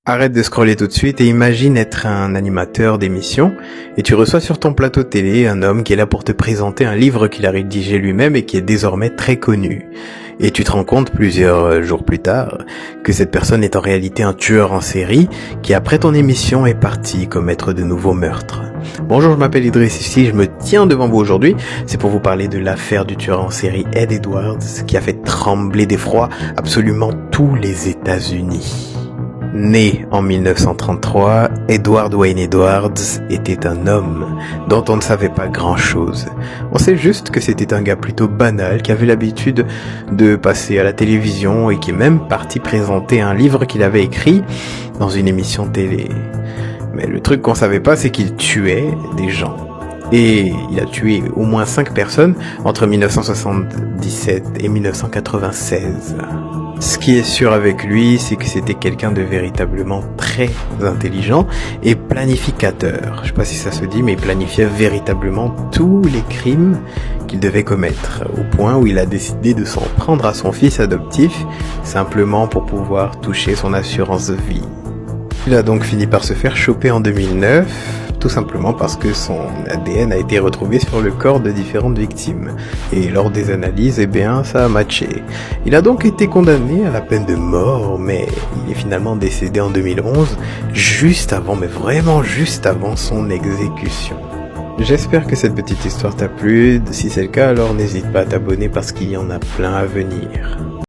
Arrête de scroller tout de suite et imagine être un animateur d'émission et tu reçois sur ton plateau télé un homme qui est là pour te présenter un livre qu'il a rédigé lui-même et qui est désormais très connu. Et tu te rends compte plusieurs jours plus tard que cette personne est en réalité un tueur en série qui après ton émission est parti commettre de nouveaux meurtres. Bonjour, je m'appelle Idriss ici, je me tiens devant vous aujourd'hui, c'est pour vous parler de l'affaire du tueur en série Ed Edwards qui a fait trembler d'effroi absolument tous les États-Unis. Né en 1933, Edward Wayne Edwards était un homme dont on ne savait pas grand-chose. On sait juste que c'était un gars plutôt banal qui avait l'habitude de passer à la télévision et qui est même parti présenter un livre qu'il avait écrit dans une émission télé. Mais le truc qu'on savait pas, c'est qu'il tuait des gens. Et il a tué au moins 5 personnes entre 1977 et 1996. Ce qui est sûr avec lui, c'est que c'était quelqu'un de véritablement très intelligent et planificateur. Je sais pas si ça se dit, mais il planifiait véritablement tous les crimes qu'il devait commettre, au point où il a décidé de s'en prendre à son fils adoptif, simplement pour pouvoir toucher son assurance vie. Il a donc fini par se faire choper en 2009, tout simplement parce que son ADN a été retrouvé sur le corps de différentes victimes. Et lors des analyses, ça a matché. Il a donc été condamné à la peine de mort, mais il est finalement décédé en 2011, juste avant, mais vraiment juste avant son exécution. J'espère que cette petite histoire t'a plu. Si c'est le cas, alors n'hésite pas à t'abonner parce qu'il y en a plein à venir.